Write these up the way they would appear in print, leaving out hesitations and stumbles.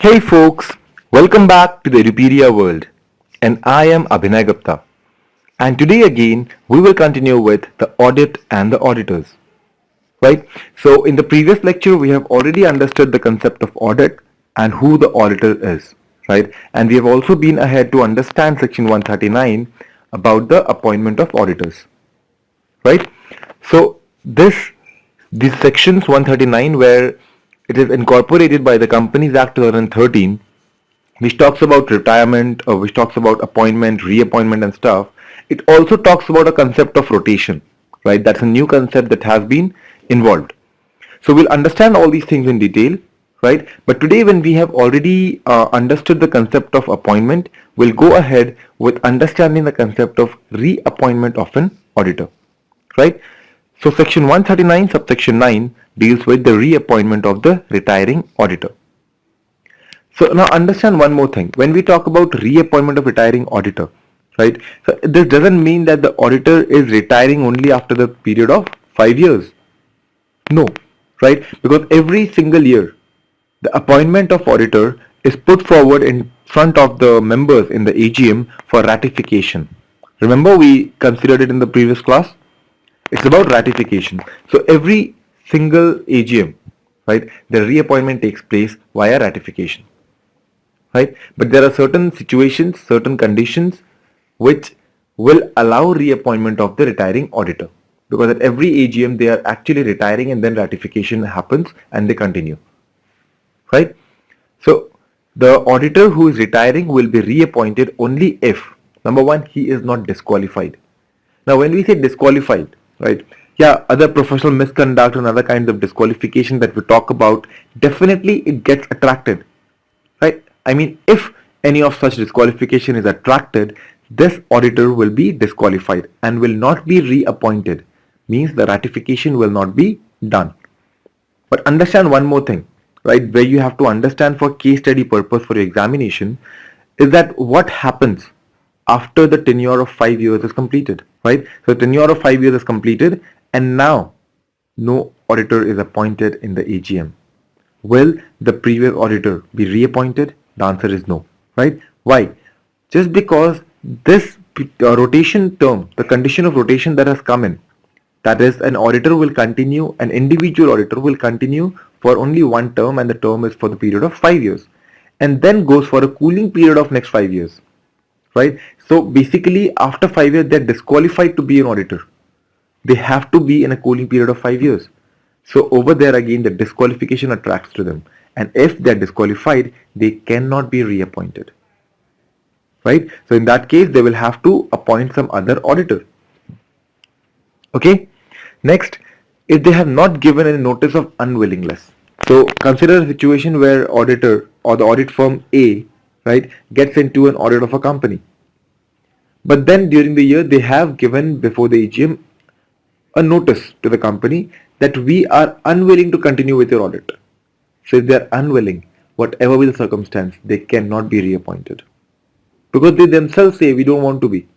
Hey folks, welcome back to the Edupedia world, and I am Abhinay Gupta. And today again, we will continue with the audit and the auditors. Right? So in the previous lecture, we have already understood the concept of audit and who the auditor is. Right? And we have also been ahead to understand section 139 about the appointment of auditors. Right? So these sections 139 where it is incorporated by the Companies Act 2013, which talks about retirement, or which talks about appointment, reappointment and stuff. It also talks about a concept of rotation, right? That's a new concept that has been involved. So we'll understand all these things in detail, right? But today when we have already understood the concept of appointment, we'll go ahead with understanding the concept of reappointment of an auditor, right? So section 139 subsection 9 deals with the reappointment of the retiring auditor. So now understand one more thing. When we talk about reappointment of retiring auditor, right? So this doesn't mean that the auditor is retiring only after the period of 5 years. No, right? Because every single year, the appointment of auditor is put forward in front of the members in the AGM for ratification. Remember we considered it in the previous class? It's about ratification. So every single AGM, right, the reappointment takes place via ratification. Right? But there are certain situations, certain conditions which will allow reappointment of the retiring auditor. Because at every AGM they are actually retiring and then ratification happens and they continue. Right? So the auditor who is retiring will be reappointed only if, number one, he is not disqualified. Now when we say disqualified, right? Yeah, other professional misconduct and other kinds of disqualification that we talk about, definitely it gets attracted. Right? I mean, if any of such disqualification is attracted, this auditor will be disqualified and will not be reappointed. Means the ratification will not be done. But understand one more thing, right? Where you have to understand for case study purpose for your examination is that what happens after the tenure of 5 years is completed, right? So tenure of 5 years is completed and now no auditor is appointed in the AGM. Will the previous auditor be reappointed? The answer is no, right? Why? Just because this rotation term, the condition of rotation that has come in, that is an auditor will continue, an individual auditor will continue for only one term and the term is for the period of 5 years and then goes for a cooling period of next 5 years, right? So basically after 5 years they're disqualified to be an auditor. They have to be in a cooling period of 5 years. So over there again the disqualification attracts to them, and if they are disqualified they cannot be reappointed, right? So in that case they will have to appoint some other auditor. Okay, next, if they have not given any notice of unwillingness. So consider a situation where auditor or the audit firm A, right, gets into an audit of a company, but then during the year they have given before the AGM a notice to the company that we are unwilling to continue with your audit. So if they are unwilling, whatever be the circumstance, they cannot be reappointed. Because they themselves say we don't want to be.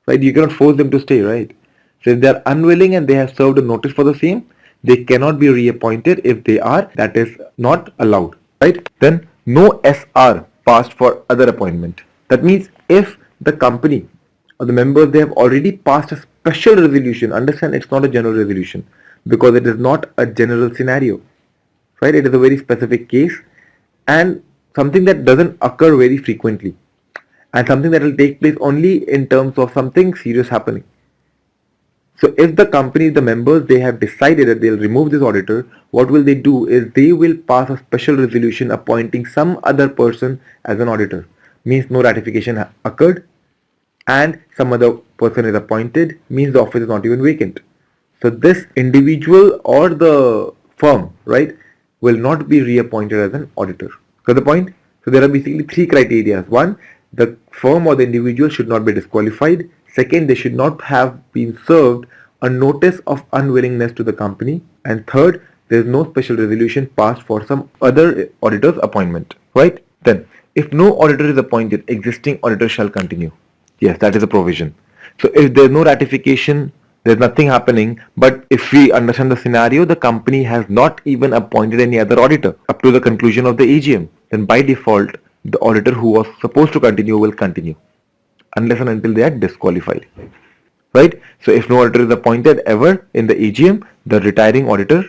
Right? You cannot force them to stay, right? So if they are unwilling and they have served a notice for the same, they cannot be reappointed. If they are, that is not allowed. Right? Then no SR passed for other appointment. That means if the company or the members, they have already passed a special resolution. Understand, it's not a general resolution because it is not a general scenario, right? It is a very specific case and something that doesn't occur very frequently and something that will take place only in terms of something serious happening. So if the company, the members, they have decided that they'll remove this auditor, what will they do is they will pass a special resolution appointing some other person as an auditor. Means no ratification occurred and some other person is appointed, means the office is not even vacant. So this individual or the firm, right, will not be reappointed as an auditor. So the point? So there are basically three criteria. One, the firm or the individual should not be disqualified. Second, they should not have been served a notice of unwillingness to the company. And third, there is no special resolution passed for some other auditor's appointment, right? Then, if no auditor is appointed, existing auditor shall continue. Yes, that is a provision. So if there is no ratification, There's nothing happening, but if we understand the scenario, the company has not even appointed any other auditor up to the conclusion of the AGM, then by default, the auditor who was supposed to continue will continue unless and until they are disqualified. Right? So if no auditor is appointed ever in the AGM, the retiring auditor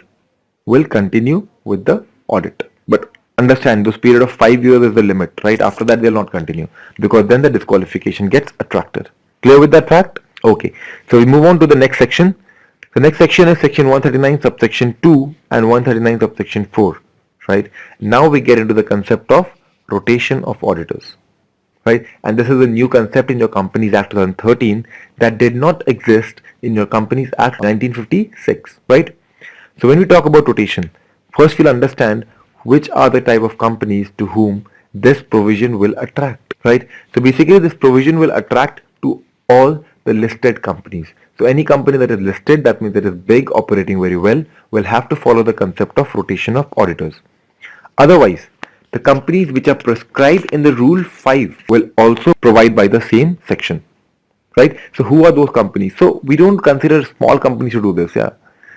will continue with the audit. But understand, this period of 5 years is the limit, right? After that, they'll not continue because then the disqualification gets attracted. Clear with that fact? Okay. So we move on to the next section. The next section is section 139 subsection 2 and 139 subsection 4, right? Now we get into the concept of rotation of auditors, right? And this is a new concept in your Companies Act 2013 that did not exist in your Companies Act 1956, right? So when we talk about rotation, first we'll understand which are the type of companies to whom this provision will attract, right? So basically this provision will attract to all the listed companies. So any company that is listed, that means it is big, operating very well, will have to follow the concept of rotation of auditors. Otherwise, the companies which are prescribed in the Rule 5 will also provide by the same section, right? So who are those companies? So we don't consider small companies to do this, yeah.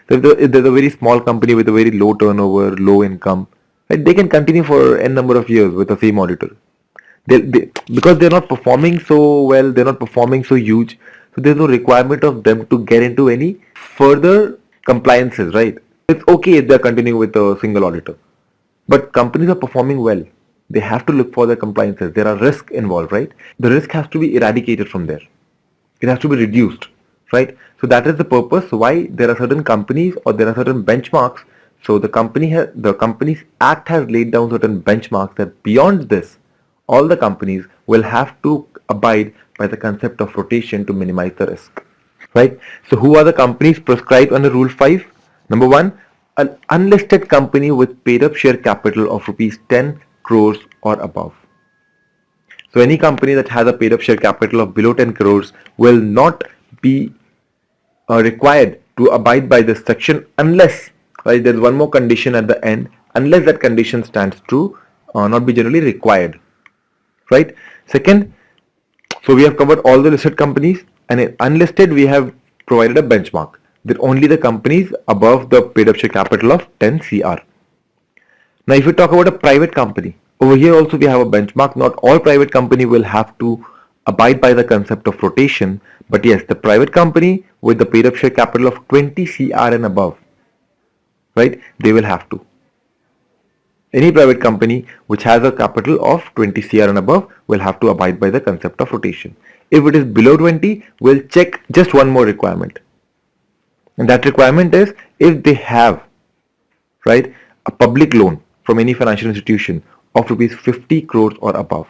So if there's a very small company with a very low turnover, low income, right, they can continue for n number of years with the same auditor. Because they're not performing so well, they're not performing so huge, so there's no requirement of them to get into any further compliances, right? It's okay if they're continuing with a single auditor. But companies are performing well. They have to look for their compliances. There are risks involved, right? The risk has to be eradicated from there. It has to be reduced, right? So that is the purpose why there are certain companies or there are certain benchmarks. So the Companies Act has laid down certain benchmarks that beyond this, all the companies will have to abide by the concept of rotation to minimize the risk, right? So who are the companies prescribed under Rule 5? Number 1, an unlisted company with paid up share capital of rupees 10 crores or above. So any company that has a paid up share capital of below 10 crores will not be required to abide by this section unless, right, there's one more condition at the end, unless that condition stands true, not be generally required, right? Second, so we have covered all the listed companies, and in unlisted we have provided a benchmark that only the companies above the paid up share capital of 10 CR. Now if we talk about a private company, over here also we have a benchmark. Not all private company will have to abide by the concept of rotation, but yes, the private company with the paid up share capital of 20 CR and above, right, they will have to. Any private company which has a capital of 20 CR and above will have to abide by the concept of rotation. If it is below 20, we'll check just one more requirement. And that requirement is if they have, right, a public loan from any financial institution of rupees 50 crores or above,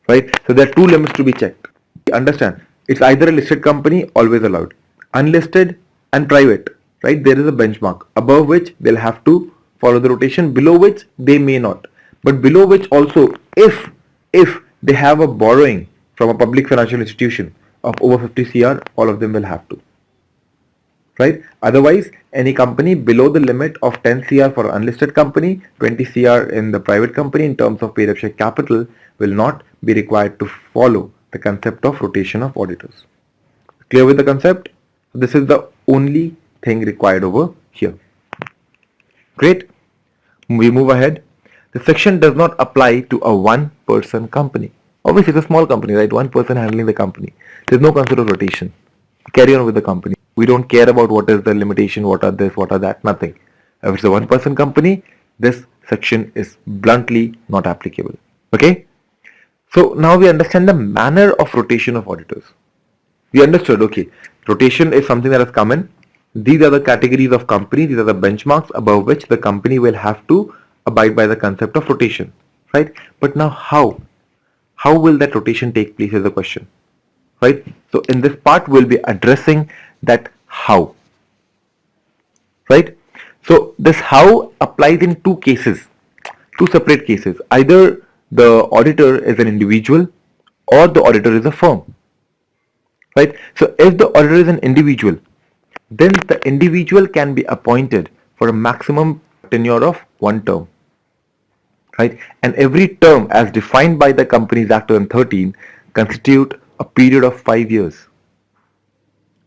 right? So there are two limits to be checked. Understand, it's either a listed company, always allowed, unlisted and private, right? There is a benchmark above which they'll have to follow the rotation, below which they may not. But below which also, if they have a borrowing from a public financial institution of over 50 CR, all of them will have to, right? Otherwise, any company below the limit of 10 CR for unlisted company, 20 CR in the private company in terms of paid up share capital will not be required to follow the concept of rotation of auditors. Clear with the concept? This is the only thing required over here. Great. We move ahead. The section does not apply to a one-person company. Obviously, it's a small company, right? One person handling the company. There's no concept of rotation. Carry on with the company. We don't care about what is the limitation, what are this, what are that, nothing. If it's a one-person company, this section is bluntly not applicable. Okay? So now we understand the manner of rotation of auditors. We understood, okay, rotation is something that has come in. These are the categories of companies, these are the benchmarks above which the company will have to abide by the concept of rotation, right? But now how? How will that rotation take place is the question, right? So in this part, we'll be addressing that how, right? So this how applies in two cases, two separate cases. Either the auditor is an individual or the auditor is a firm, right? So if the auditor is an individual, then the individual can be appointed for a maximum tenure of 1 term, right? And every term as defined by the Companies Act 2013 constitute a period of 5 years.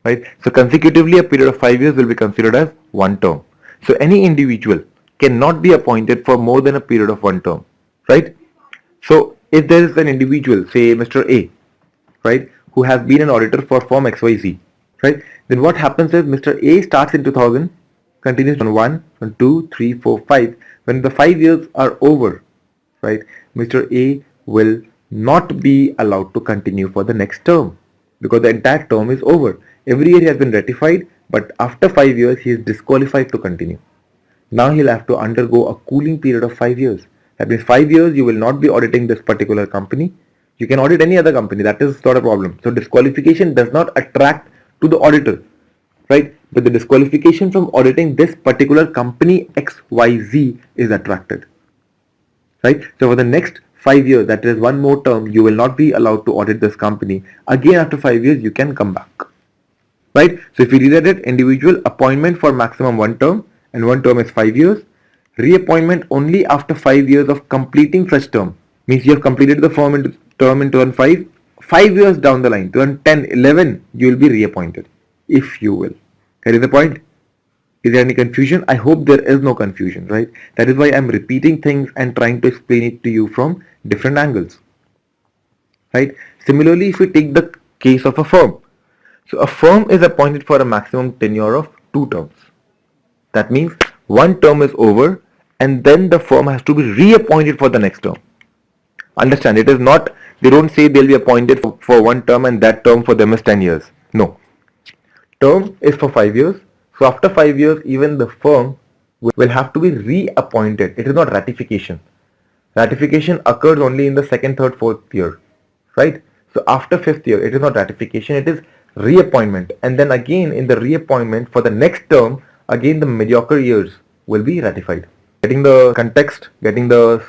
right? So consecutively a period of 5 years will be considered as one term. So any individual cannot be appointed for more than a period of one term, right? So if there is an individual, say Mr. A, right, who has been an auditor for firm XYZ, right, then what happens is Mr. A starts in 2000, continues on 1, on 2, 3, 4, 5. When the 5 years are over, right, Mr. A will not be allowed to continue for the next term because the entire term is over. Every year he has been ratified, but after 5 years he is disqualified to continue. Now he'll have to undergo a cooling period of 5 years. That means 5 years you will not be auditing this particular company. You can audit any other company. That is not a problem. So disqualification does not attract to the auditor, right? But the disqualification from auditing this particular company XYZ is attracted, right? So for the next 5 years, that is one more term, you will not be allowed to audit this company. Again, after 5 years, you can come back, right? So if we read it, individual appointment for maximum one term, and one term is 5 years. Reappointment only after 5 years of completing such term. Means you have completed the term in 2005. 5 years down the line, 2010, 11, you will be reappointed, if you will. Getting the point? Is there any confusion? I hope there is no confusion, right? That is why I'm repeating things and trying to explain it to you from different angles, right? Similarly, if we take the case of a firm. So a firm is appointed for a maximum tenure of 2 terms. That means one term is over and then the firm has to be reappointed for the next term. Understand, it is not, they don't say they'll be appointed for one term and that term for them is 10 years. No. Term is for 5 years. So after 5 years, even the firm will have to be reappointed. It is not ratification. Ratification occurs only in the second, third, fourth year, right? So after 5th year, it is not ratification, it is reappointment. And then again in the reappointment for the next term, again the mediocre years will be ratified. Getting the context, getting the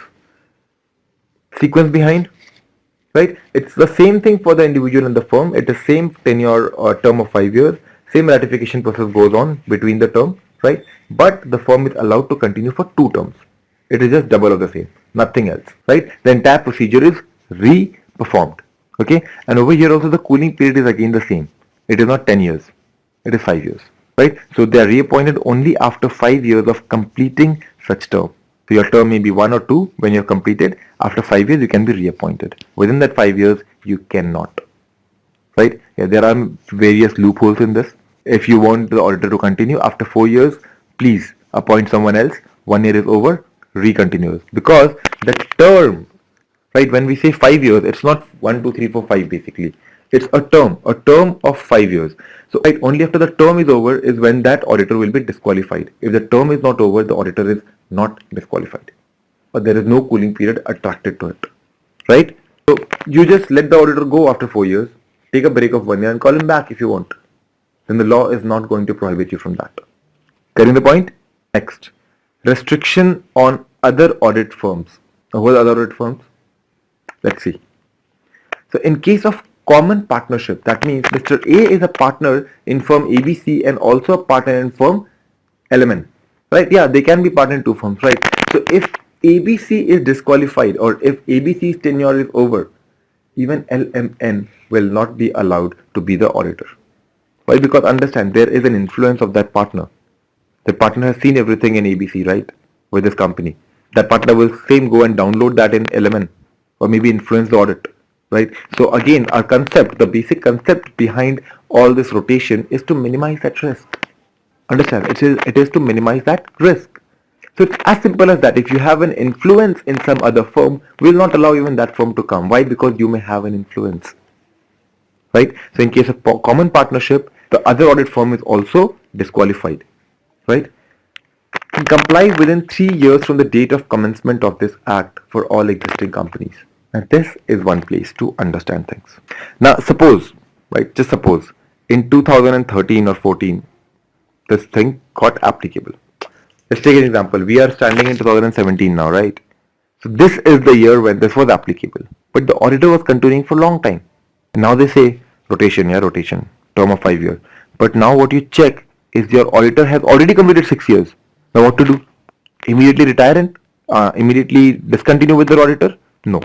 sequence behind, right? It's the same thing for the individual and the firm. It is same tenure or term of 5 years. Same ratification process goes on between the term, right? But the firm is allowed to continue for 2 terms. It is just double of the same, nothing else, right? The entire procedure is re-performed, okay? And over here also the cooling period is again the same. It is not 10 years, it is 5 years, right? So they are reappointed only after 5 years of completing such term. So your term may be 1 or 2 when you have completed. After 5 years you can be reappointed. Within that 5 years you cannot, right? Yeah, there are various loopholes in this. If you want the auditor to continue after 4 years, please appoint someone else. 1 year is over, recontinues. Because the term, right, when we say 5 years, it's not 1, 2, 3, 4, 5 basically. It's a term of 5 years. So right, only after the term is over is when that auditor will be disqualified. If the term is not over, the auditor is not disqualified. But there is no cooling period attracted to it, right? So you just let the auditor go after 4 years, take a break of 1 year and call him back if you want. Then the law is not going to prohibit you from that. Getting the point? Next, restriction on other audit firms. Now, what are other audit firms? Let's see. So in case of common partnership, that means Mr. A is a partner in firm ABC and also a partner in firm LMN, right? Yeah, they can be partner in 2 firms, right? So if ABC is disqualified or if ABC's tenure is over, even LMN will not be allowed to be the auditor. Why? Because understand, there is an influence of that partner. The partner has seen everything in ABC, right? With this company. That partner will same go and download that in LMN or maybe influence the audit, right? So again, our concept, the basic concept behind all this rotation is to minimize that risk. Understand? It is to minimize that risk. So it's as simple as that. If you have an influence in some other firm, we will not allow even that firm to come. Why? Because you may have an influence, right? So in case of common partnership, the other audit firm is also disqualified, right? And complies within 3 years from the date of commencement of this act for all existing companies. And this is one place to understand things. Now suppose, right, just suppose in 2013 or 14, this thing got applicable. Let's take an example. We are standing in 2017 now, right? So this is the year when this was applicable. But the auditor was continuing for a long time. And now they say rotation, yeah, rotation, term of 5 years. But now what you check is your auditor has already completed 6 years. Now what to do? Immediately retire and immediately discontinue with the auditor? No.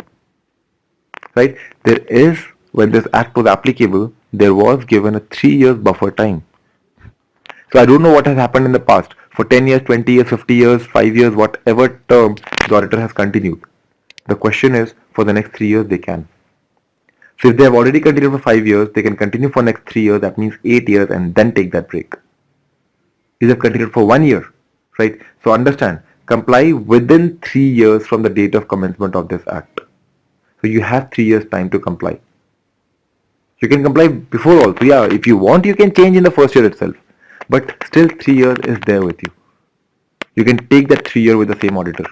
Right? There is, when this act was applicable, there was given a 3 years buffer time. So I don't know what has happened in the past. For 10 years, 20 years, 50 years, 5 years, whatever term the auditor has continued. The question is, for the next 3 years they can. So if they have already continued for 5 years, they can continue for next 3 years, that means 8 years, and then take that break. If they have continued for 1 year, right? So understand, comply within 3 years from the date of commencement of this act. So you have 3 years time to comply. You can comply before also. Yeah, if you want, you can change in the first year itself. But still 3 years is there with you. You can take that 3 year with the same auditor.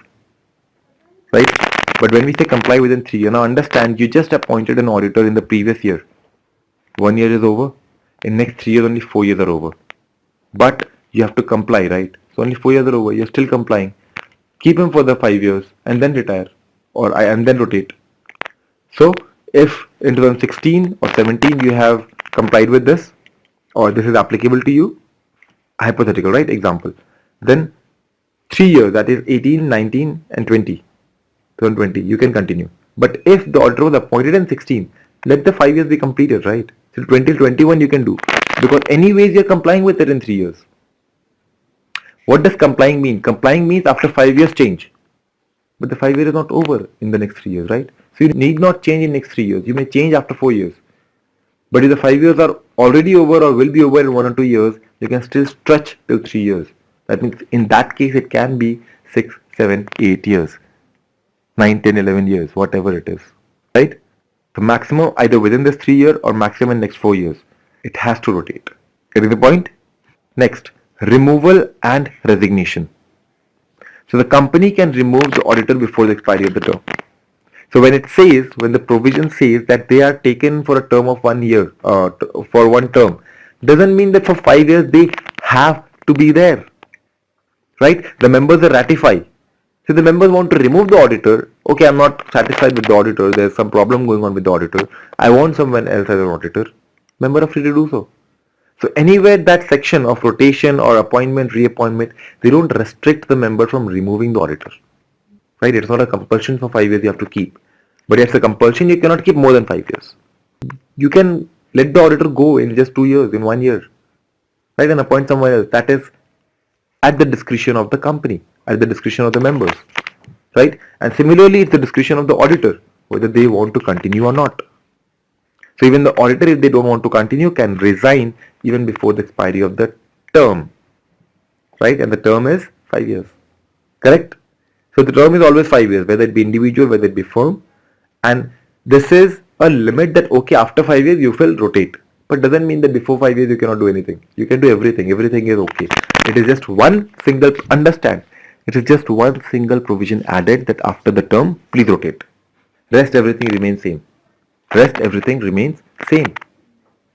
Right? But when we say comply within 3 years, now understand you just appointed an auditor in the previous year. 1 year is over. In next 3 years only 4 years are over. But you have to comply, right? So only 4 years are over. You're still complying. Keep him for the 5 years and then retire. And then rotate. So if in 2016 or 17 you have complied with this, or this is applicable to you, hypothetical, right? Example. Then 3 years, that is 18, 19 and 20. 2020, you can continue. But if the auditor was appointed in 16, let the 5 years be completed, right? So 2021 you can do. Because anyways you're complying with it in 3 years. What does complying mean? Complying means after 5 years change. But the 5 years is not over in the next 3 years, right? So you need not change in next 3 years. You may change after 4 years. But if the 5 years are already over or will be over in 1 or 2 years, you can still stretch till 3 years. That means in that case it can be 6, 7, 8 years. 9, 10, 11 years, whatever it is. Right? The maximum either within this 3 year or maximum in next 4 years. It has to rotate. Getting the point? Next, removal and resignation. So the company can remove the auditor before the expiry of the term. So when the provision says that they are taken for a term of 1 year, for one term, doesn't mean that for 5 years they have to be there. Right? The members are ratified. So the members want to remove the auditor. Okay, I'm not satisfied with the auditor. There's some problem going on with the auditor. I want someone else as an auditor. Member are free to do so. So anywhere that section of rotation or appointment, reappointment, they don't restrict the member from removing the auditor. Right? It's not a compulsion for 5 years you have to keep. But it's a compulsion you cannot keep more than 5 years. You can let the auditor go in just 2 years, in 1 year. Right? And appoint someone else. That is at the discretion of the company, at the discretion of the members. Right? And similarly, it's the discretion of the auditor, whether they want to continue or not. So even the auditor, if they don't want to continue, can resign even before the expiry of the term. Right? And the term is 5 years. Correct? So the term is always 5 years, whether it be individual, whether it be firm. And this is a limit that, okay, after 5 years you will rotate. But doesn't mean that before 5 years you cannot do anything. You can do everything. Everything is okay. It is just one single, understand, it is just one single provision added that after the term, please rotate. Rest everything remains same. Rest everything remains same.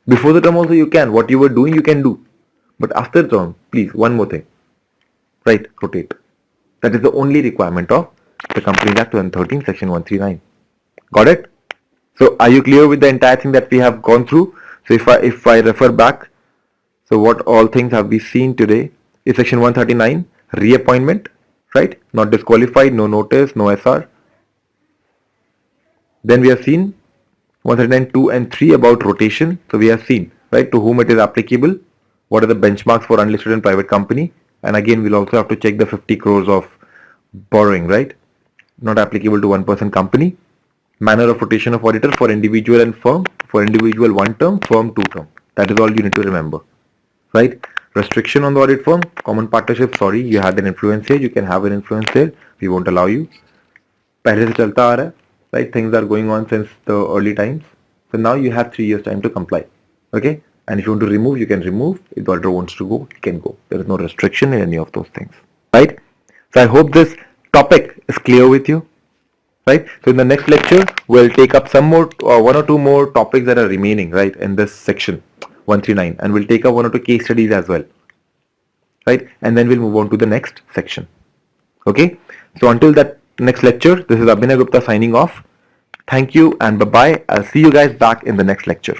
Before the term also you can. What you were doing you can do. But after the term, please, one more thing. Right, rotate. That is the only requirement of the Companies Act 2013, Section 139. Got it? So are you clear with the entire thing that we have gone through? So if I refer back, so what all things have we seen today is Section 139, reappointment, right? Not disqualified, no notice, no SR. Then we have seen 139, 2 and 3 about rotation. So we have seen, right, to whom it is applicable, what are the benchmarks for unlisted and private company. And again, we'll also have to check the 50 crores of borrowing, right? Not applicable to one person company. Manner of rotation of auditor for individual and firm. For individual 1 term, firm 2 term. That is all you need to remember, right? Restriction on the audit firm, common partnership, sorry, you had an influence here, you can have an influence here, we won't allow you. पहले से चलता आ रहा है, right? Things are going on since the early times. So now you have 3 years time to comply, okay? And if you want to remove, you can remove. If the auditor wants to go, he can go. There is no restriction in any of those things, right? So I hope this topic is clear with you, right? So in the next lecture, we'll take up some more, 1 or 2 more topics that are remaining, right, in this section 139, and we'll take up 1 or 2 case studies as well, right? And then we'll move on to the next section. Okay. So until that next lecture, this is Abhinay Gupta signing off. Thank you and bye-bye. I'll see you guys back in the next lecture.